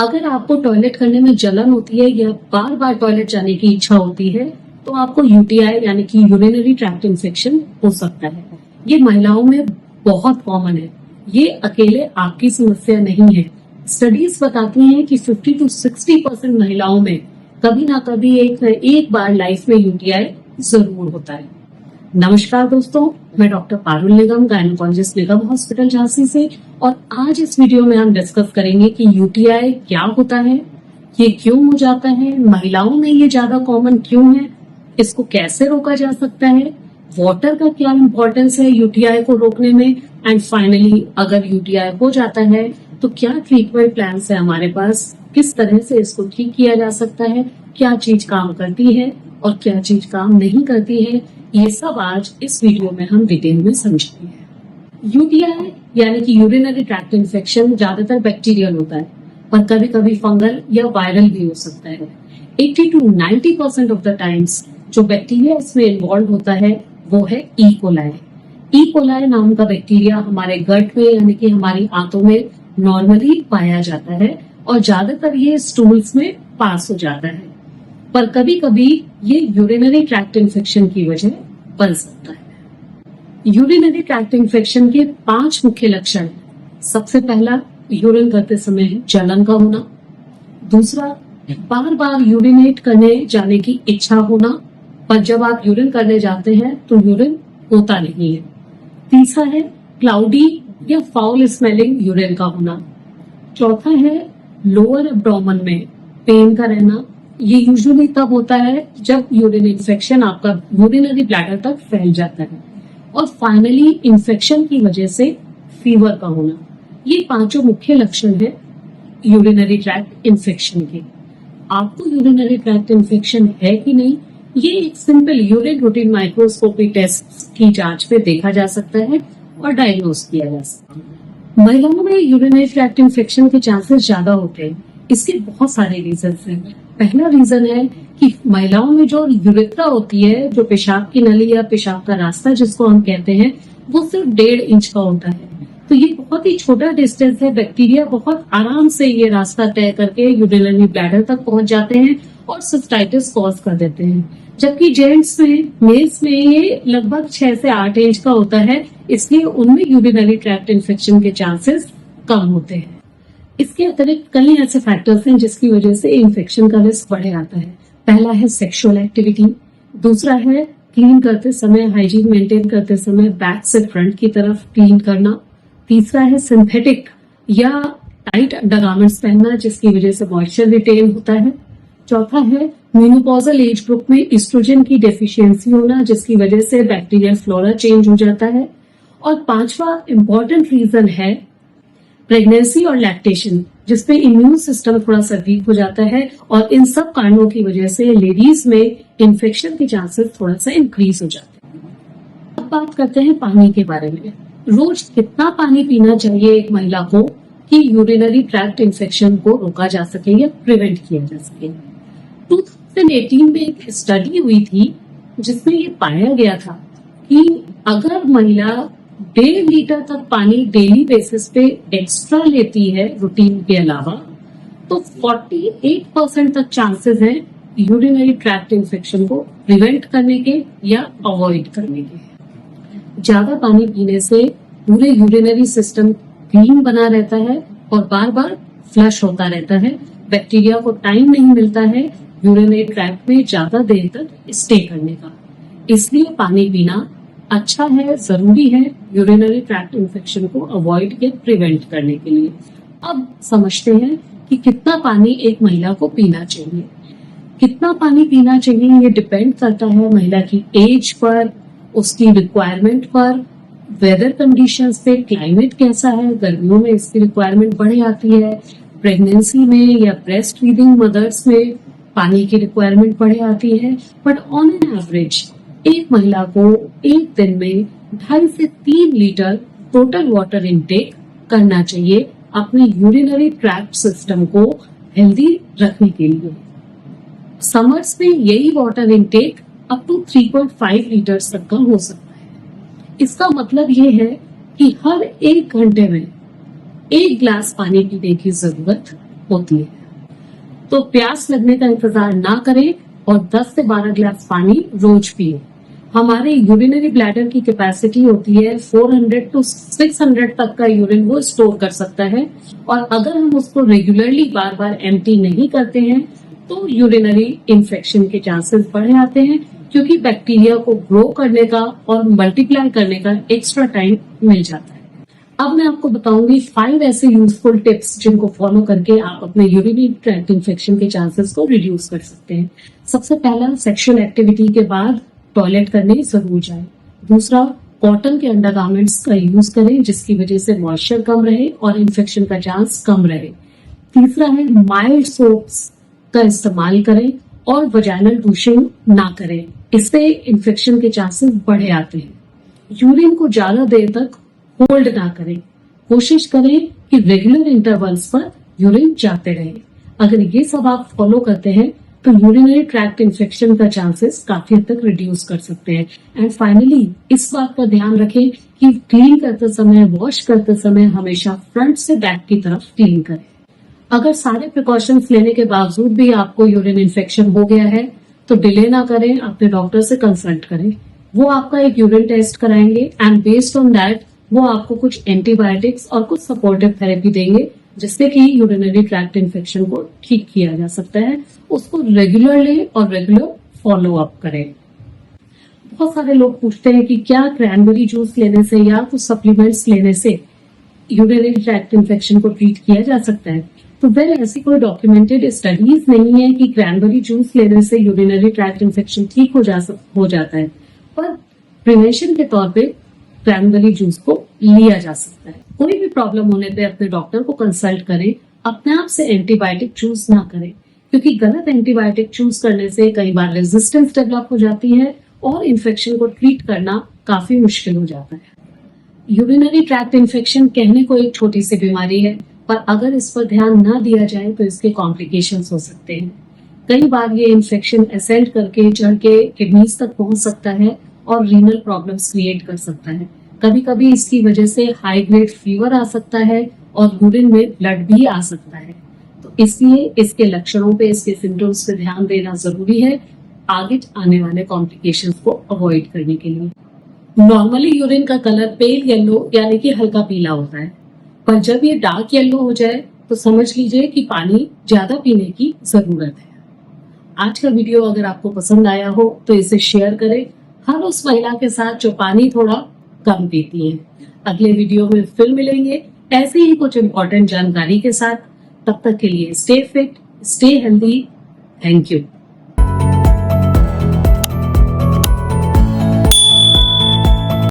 अगर आपको टॉयलेट करने में जलन होती है या बार बार टॉयलेट जाने की इच्छा होती है तो आपको यूटीआई यानी कि यूरिनरी ट्रैक्ट इन्फेक्शन हो सकता है। ये महिलाओं में बहुत कॉमन है। ये अकेले आपकी समस्या नहीं है। स्टडीज बताती हैं कि 50 to 60% महिलाओं में कभी ना कभी एक बार लाइफ में यूटीआई जरूर होता है। नमस्कार दोस्तों, मैं डॉक्टर पारुल निगम, गायनोकोलॉजिस्ट निगम हॉस्पिटल झांसी से, और आज इस वीडियो में हम डिस्कस करेंगे कि यूटीआई क्या होता है, ये क्यों हो जाता है, महिलाओं में ये ज्यादा कॉमन क्यों है, इसको कैसे रोका जा सकता है, वाटर का क्या इंपॉर्टेंस है यूटीआई को रोकने में, एंड फाइनली अगर यूटीआई हो जाता है तो क्या ट्रीटमेंट प्लान है हमारे पास, किस तरह से इसको ठीक किया जा सकता है, क्या चीज काम करती है और क्या चीज काम नहीं करती है, ये सब आज इस वीडियो में हम डिटेल में समझेंगे। यूटीआई यानी कि यूरिनरी ट्रैक्ट इन्फेक्शन ज्यादातर बैक्टीरियल होता है, पर कभी कभी फंगल या वायरल भी हो सकता है। 80 to 90% ऑफ द टाइम्स जो बैक्टीरिया इसमें इन्वॉल्व होता है वो है ई कोलाई। ई कोलाई नाम का बैक्टीरिया हमारे गट में यानी कि हमारी आंतों में नॉर्मली पाया जाता है और ज्यादातर ये स्टूल्स में पास हो जाता है, पर कभी कभी ये यूरिनरी ट्रैक्ट इन्फेक्शन की वजह बन सकता है। यूरिनरी ट्रैक्ट इन्फेक्शन के 5 मुख्य लक्षण। सबसे पहला, यूरिन करते समय जलन का होना। दूसरा, बार बार यूरिनेट करने जाने की इच्छा होना, पर जब आप यूरिन करने जाते हैं तो यूरिन होता नहीं है। तीसरा है क्लाउडी या फाउल स्मेलिंग यूरिन का होना। चौथा है लोअर एब्डोमेन में पेन का रहना। ये यूजुअली तब होता है जब यूरिन इन्फेक्शन आपका यूरिनरी ब्लैडर तक फैल जाता है। और फाइनली इन्फेक्शन की वजह से फीवर का होना। ये 5 मुख्य लक्षण है यूरिनरी ट्रैक्ट इन्फेक्शन के। आपको यूरिनरी ट्रैक्ट इन्फेक्शन है कि नहीं, ये एक simple urine routine microscopy test की जांच में देखा जा सकता है और डायग्नोज किया जा सकता है। महिलाओं में यूरिनरी ट्रैक्ट इन्फेक्शन के चांसेस ज्यादा होते हैं। इसके बहुत सारे रीजन हैं। पहला रीजन है कि महिलाओं में जो यूरेथ्रा होती है, जो पेशाब की नली या पेशाब का रास्ता जिसको हम कहते हैं, वो सिर्फ 1.5 इंच का होता है। तो ये बहुत ही छोटा डिस्टेंस है। बैक्टीरिया बहुत आराम से ये रास्ता तय करके यूरिनरी ब्लैडर तक पहुंच जाते हैं और सिस्टाइटिस कॉज कर देते हैं। जबकि जेंट्स में, मेल्स में ये लगभग 6 से 8 इंच का होता है, इसलिए उनमें यूरिनरी ट्रैक्ट इन्फेक्शन के चांसेस कम होते हैं। इसके अतिरिक्त कई ऐसे फैक्टर्स हैं जिसकी वजह से इन्फेक्शन का रिस्क बढ़ जाता है। पहला है सेक्सुअल एक्टिविटी। दूसरा है क्लीन करते समय, हाइजीन मेंटेन करते समय बैक से फ्रंट की तरफ क्लीन करना। तीसरा है सिंथेटिक या टाइट अंडरगारमेंट्स पहनना जिसकी वजह से मॉइस्चर रिटेन होता है। चौथा है मेनोपॉजल एज ग्रुप में एस्ट्रोजन की डेफिशिएंसी होना जिसकी वजह से बैक्टीरियल फ्लोरा चेंज हो जाता है। और 5वां इंपॉर्टेंट रीजन है प्रेगनेंसी और लैक्टेशन, जिसमें इम्यून सिस्टम थोड़ा सा वीक हो जाता है, और इन सब कारणों की वजह से लेडीज में इन्फेक्शन के चांसेस थोड़ा सा इंक्रीज हो जाते हैं। अब बात करते हैं पानी के बारे में। रोज कितना पानी पीना चाहिए एक महिला को कि यूरिनरी ट्रैक्ट इन्फेक्शन को रोका जा सके या प्रिवेंट किया जा सके। 2018 में एक स्टडी हुई थी जिसमें ये पाया गया था कि अगर महिला 1.5 लीटर तक पानी डेली बेसिस पे एक्स्ट्रा लेती है रूटीन के अलावा, तो 48% तक चांसेस हैं यूरिनरी ट्रैक्ट इन्फेक्शन को प्रिवेंट करने के या अवॉइड करने के। ज्यादा पानी पीने से पूरे यूरिनरी सिस्टम क्लीन बना रहता है और बार बार फ्लश होता रहता है। बैक्टीरिया को टाइम नहीं मिलता है यूरिनरी ट्रैक्ट में ज्यादा देर तक स्टे करने का। इसलिए पानी पीना अच्छा है, जरूरी है यूरिनरी ट्रैक्ट इन्फेक्शन को अवॉइड या प्रिवेंट करने के लिए। अब समझते हैं कि कितना पानी एक महिला को पीना चाहिए। कितना पानी पीना चाहिए ये डिपेंड करता है महिला की एज पर, उसकी रिक्वायरमेंट पर, वेदर कंडीशंस पे, क्लाइमेट कैसा है। गर्मियों में इसकी रिक्वायरमेंट बढ़ जाती है, प्रेगनेंसी में या ब्रेस्ट फीडिंग मदर्स में पानी की रिक्वायरमेंट बढ़ जाती है। बट ऑन एन एवरेज एक महिला को एक दिन में 2.5 से 3 लीटर टोटल वाटर इनटेक करना चाहिए अपने यूरिनरी ट्रैक्ट सिस्टम को हेल्दी रखने के लिए। समर्स में यही water intake up to 3.5 litres तक का हो सकता है। इसका मतलब ये है कि हर 1 घंटे में 1 गिलास पानी पीने की जरूरत होती है। तो प्यास लगने का इंतजार ना करें और 10 से 12 गिलास पानी रोज पिए। हमारे यूरिनरी ब्लैडर की कैपेसिटी होती है 400 टू 600 तक का यूरिन वो स्टोर कर सकता है, और अगर हम उसको रेगुलरली बार बार एम्प्टी नहीं करते हैं तो यूरिनरी इन्फेक्शन के चांसेस बढ़ जाते हैं, क्योंकि बैक्टीरिया को ग्रो करने का और मल्टीप्लाई करने का एक्स्ट्रा टाइम मिल जाता है। अब मैं आपको बताऊंगी 5 ऐसे यूजफुल टिप्स जिनको फॉलो करके आप अपने यूरिनरी ट्रैक्ट इन्फेक्शन के चांसेस को रिड्यूस कर सकते हैं। सबसे पहला, सेक्सुअल एक्टिविटी के बाद टॉयलेट करने जरूर जाए। दूसरा, कॉटन के अंडरगारमेंट्स का यूज करें जिसकी वजह से मॉइस्चर कम रहे और इन्फेक्शन का चांस कम रहे। तीसरा है, माइल्ड सोप्स का इस्तेमाल करें और वजाइनल डूशिंग ना करें, इससे इन्फेक्शन के चांसेस बढ़े आते हैं। यूरिन को ज्यादा देर तक होल्ड ना करें, कोशिश करें कि रेगुलर इंटरवल्स पर यूरिन जाते रहे। अगर ये सब आप फॉलो करते हैं तो यूरिनरी ट्रैक्ट इन्फेक्शन का चांसेस काफी हद तक रिड्यूस कर सकते हैं। एंड फाइनली, इस बात का ध्यान रखें कि क्लीन करते समय, वॉश करते समय हमेशा फ्रंट से बैक की तरफ क्लीन करें। अगर सारे प्रिकॉशंस लेने के बावजूद भी आपको यूरिन इन्फेक्शन हो गया है तो डिले ना करें, अपने डॉक्टर से कंसल्ट करें। वो आपका एक यूरिन टेस्ट कराएंगे एंड बेस्ड ऑन दैट वो आपको कुछ एंटीबायोटिक्स और कुछ सपोर्टिव थेरेपी देंगे जिससे कि यूरिनरी ट्रैक्ट इन्फेक्शन को ठीक किया जा सकता है। उसको रेगुलर लें और रेगुलर फॉलो अप करें। बहुत सारे लोग पूछते हैं कि क्या क्रैनबेरी जूस लेने से या कुछ सप्लीमेंट्स लेने से यूरिनरी ट्रैक्ट इन्फेक्शन को ट्रीट किया जा सकता है। तो वेल, ऐसी कोई डॉक्यूमेंटेड स्टडीज नहीं है कि क्रैनबेरी जूस लेने से यूरिनरी ट्रैक्ट इन्फेक्शन ठीक हो जाता है, पर प्रिवेंशन के तौर पे क्रैनबेरी जूस को लिया जा सकता है। कोई भी प्रॉब्लम होने पे अपने डॉक्टर को कंसल्ट करें, अपने आप से एंटीबायोटिक चूज ना करें, क्योंकि गलत एंटीबायोटिक चूज करने से कई बार रेजिस्टेंस डेवलप हो जाती है और इन्फेक्शन को ट्रीट करना काफी मुश्किल हो जाता है। यूरिनरी ट्रैक्ट इन्फेक्शन कहने को एक छोटी सी बीमारी है, पर अगर इस पर ध्यान ना दिया जाए तो इसके कॉम्प्लिकेशंस हो सकते हैं। कई बार ये इन्फेक्शन एसेंड करके चढ़ के किडनीज तक पहुंच सकता है और रीनल प्रॉब्लम्स क्रिएट कर सकता है। कभी कभी इसकी वजह से हाई ग्रेड फीवर आ सकता है और यूरिन में ब्लड भी आ सकता है। तो इसलिए इसके लक्षणों पे, इसके सिम्टम्स पे ध्यान देना जरूरी है आगे आने वाले कॉम्प्लिकेशंस को अवॉइड करने के लिए। नॉर्मली यूरिन का कलर पेल येलो यानी कि हल्का पीला होता है, पर जब ये डार्क येलो हो जाए तो समझ लीजिए कि पानी ज्यादा पीने की जरूरत है। आज का वीडियो अगर आपको पसंद आया हो तो इसे शेयर करें हर उस महिला के साथ जो पानी थोड़ा कम पीती है। अगले वीडियो में फिर मिलेंगे ऐसे ही कुछ इंपॉर्टेंट जानकारी के साथ। तब तक के लिए stay fit, stay healthy. Thank you.